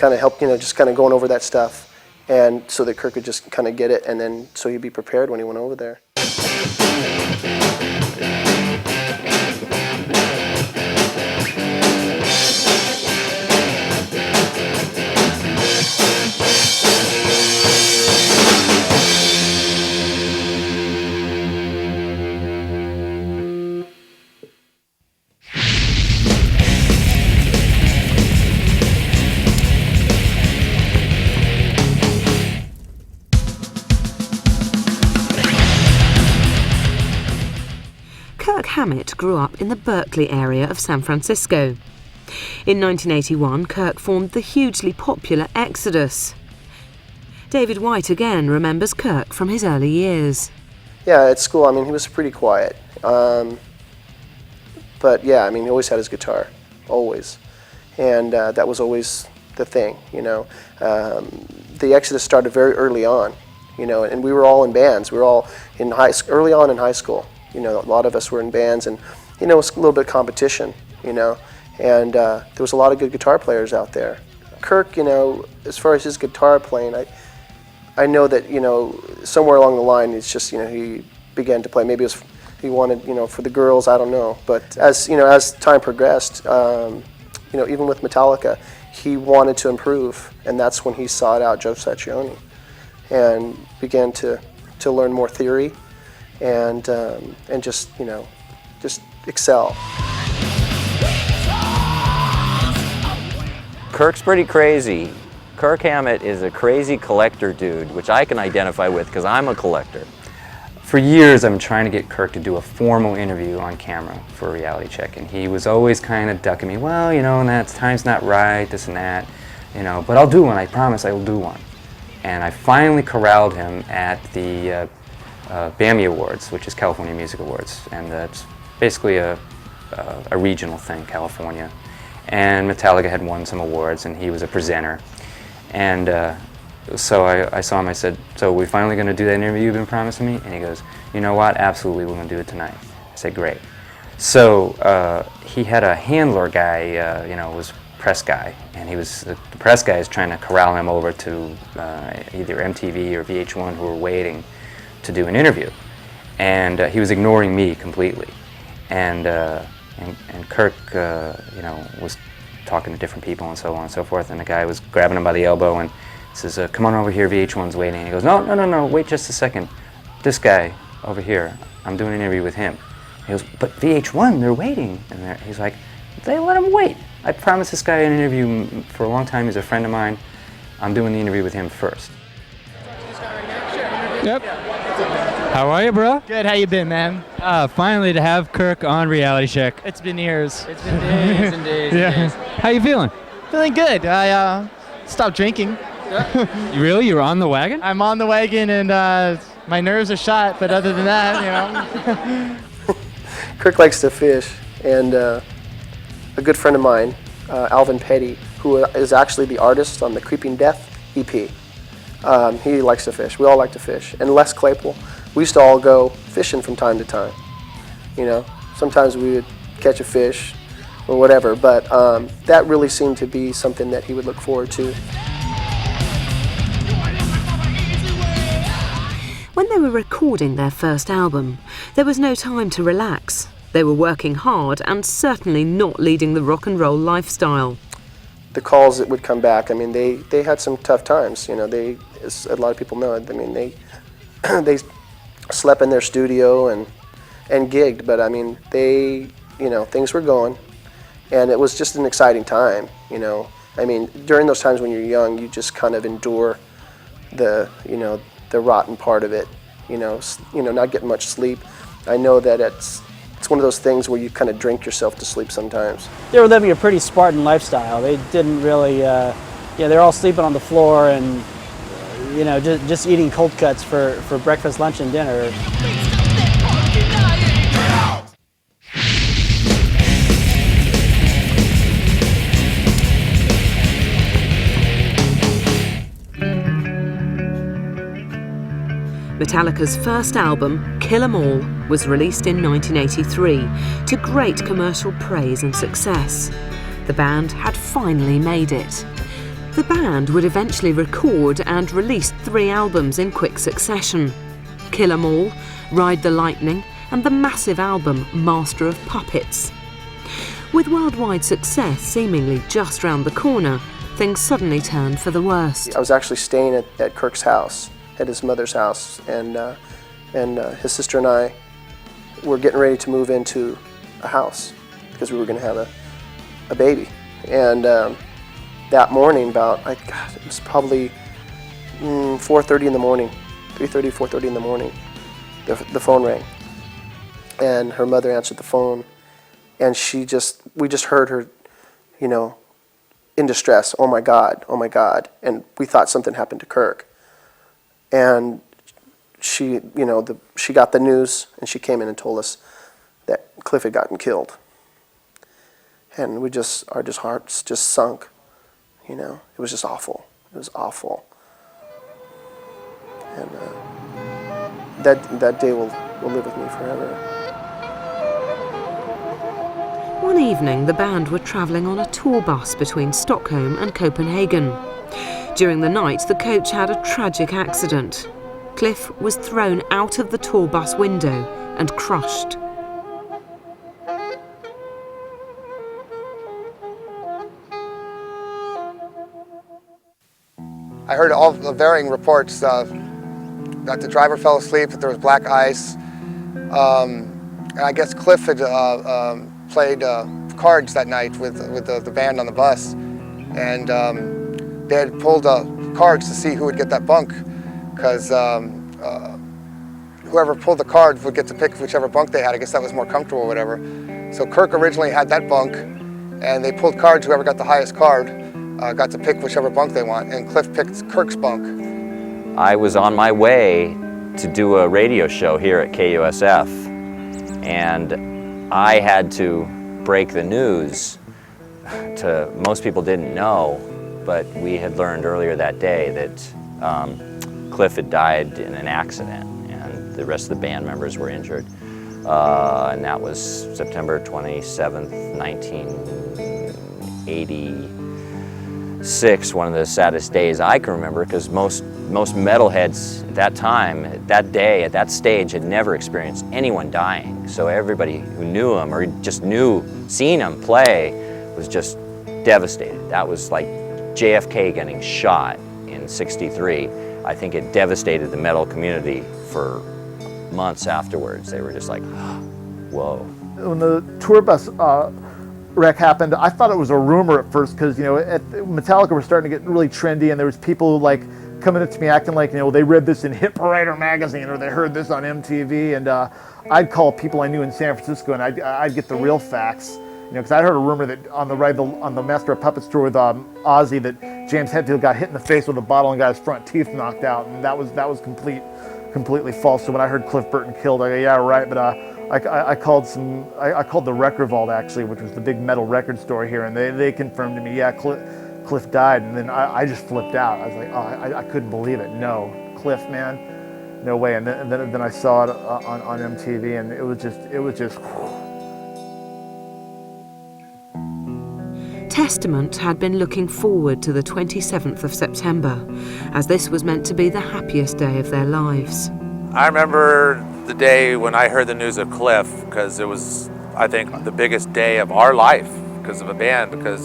kind of helped, just kind of going over that stuff, and so that Kirk could just kind of get it, and then so he'd be prepared when he went over there. Kirk Hammett grew up in the Berkeley area of San Francisco. In 1981, Kirk formed the hugely popular Exodus. David White again remembers Kirk from his early years. Yeah, at school, he was pretty quiet. But yeah, he always had his guitar, always. And that was always the thing, The Exodus started very early on, and we were all in bands. We were all in early on in high school. A lot of us were in bands, and it was a little bit of competition, and there was a lot of good guitar players out there. Kirk, as far as his guitar playing, I know that somewhere along the line it's just he began to play. Maybe it was he wanted for the girls, I don't know. But as as time progressed, even with Metallica, he wanted to improve, and that's when he sought out Joe Satriani and began to learn more theory. And just excel. Kirk's pretty crazy. Kirk Hammett is a crazy collector dude, which I can identify with because I'm a collector. For years, I've been trying to get Kirk to do a formal interview on camera for a reality check, and he was always kind of ducking me. Well, and that time's not right, this and that, but I'll do one. I promise I will do one. And I finally corralled him at the BAMI Awards, which is California Music Awards, and it's basically a regional thing, California. And Metallica had won some awards, and he was a presenter. And so I saw him. I said, "So we're finally going to do that interview you've been promising me?" And he goes, "You know what? Absolutely, we're going to do it tonight." I said, "Great." So he had a handler guy, was press guy, and the press guy is trying to corral him over to either MTV or VH1, who were waiting to do an interview, and he was ignoring me completely, and Kirk, was talking to different people and so on and so forth, and the guy was grabbing him by the elbow and says, "Come on over here, VH1's waiting." And he goes, No, wait just a second. This guy over here, I'm doing an interview with him." He goes, "But VH1, they're waiting." And he's like, "They let him wait. I promised this guy an interview for a long time. He's a friend of mine. I'm doing the interview with him first." Yep. How are you, bro? Good, how you been, man? Finally to have Kirk on Reality Check. It's been years. It's been days and days and days. How you feeling? Feeling good. I stopped drinking. Really? You were on the wagon? I'm on the wagon, and my nerves are shot, but other than that, Kirk likes to fish, and a good friend of mine, Alvin Petty, who is actually the artist on the Creeping Death EP, he likes to fish. We all like to fish. And Les Claypool, we used to all go fishing from time to time. Sometimes we would catch a fish or whatever, but that really seemed to be something that he would look forward to. When they were recording their first album, there was no time to relax. They were working hard and certainly not leading the rock and roll lifestyle. The calls that would come back, they had some tough times. As a lot of people know, they slept in their studio and gigged, but things were going, and it was just an exciting time. During those times when you're young, you just kind of endure the rotten part of it. Not getting much sleep. I know that it's one of those things where you kind of drink yourself to sleep sometimes. They were living a pretty Spartan lifestyle. They didn't really, they're all sleeping on the floor and, just eating cold cuts for breakfast, lunch, and dinner. Metallica's first album, Kill 'Em All, was released in 1983 to great commercial praise and success. The band had finally made it. The band would eventually record and release 3 albums in quick succession: Kill 'Em All, Ride the Lightning, and the massive album Master of Puppets. With worldwide success seemingly just round the corner, things suddenly turned for the worst. I was actually staying at Kirk's house, at his mother's house, and his sister and I were getting ready to move into a house because we were going to have a baby. And that morning, it was probably 4:30 in the morning, 3:30, 4:30 in the morning, the phone rang, and her mother answered the phone, and we just heard her, in distress. Oh my God, and we thought something happened to Kirk, and she got the news, and she came in and told us that Cliff had gotten killed, and our hearts just sunk. It was just awful. It was awful. And that day will live with me forever. One evening, the band were travelling on a tour bus between Stockholm and Copenhagen. During the night, the coach had a tragic accident. Cliff was thrown out of the tour bus window and crushed. I heard all the varying reports that the driver fell asleep, that there was black ice. And I guess Cliff had played cards that night with the band on the bus. And they had pulled cards to see who would get that bunk, because whoever pulled the card would get to pick whichever bunk they had. I guess that was more comfortable or whatever. So Kirk originally had that bunk, and they pulled cards. Whoever got the highest card got to pick whichever bunk they want, and Cliff picked Kirk's bunk. I was on my way to do a radio show here at KUSF, and I had to break the news to most people didn't know, but we had learned earlier that day that Cliff had died in an accident, and the rest of the band members were injured. And that was September 27th, 1986, one of the saddest days I can remember, because most metalheads at that time, that day, at that stage, had never experienced anyone dying. So everybody who knew him or just seen him play was just devastated. That was like JFK getting shot in '63. I think it devastated the metal community for months afterwards. They were just like, whoa. When the tour bus wreck happened, I thought it was a rumor at first, because Metallica were starting to get really trendy, and there was people like coming up to me acting like they read this in Hit Parader magazine, or they heard this on MTV, and I'd call people I knew in San Francisco, and I'd get the real facts, because I heard a rumor that on the Master of Puppets tour with Ozzy, that James Hetfield got hit in the face with a bottle and got his front teeth knocked out, and that was completely false. So when I heard Cliff Burton killed, I go, yeah, right. But I called the Record Vault, actually, which was the big metal record store here, and they confirmed to me, yeah, Cliff died. And then I just flipped out. I was like, oh, I couldn't believe it. No, Cliff, man, no way. And then I saw it on MTV, and it was just. Testament had been looking forward to the 27th of September, as this was meant to be the happiest day of their lives. I remember the day when I heard the news of Cliff, because it was, I think, the biggest day of our life because of a band, because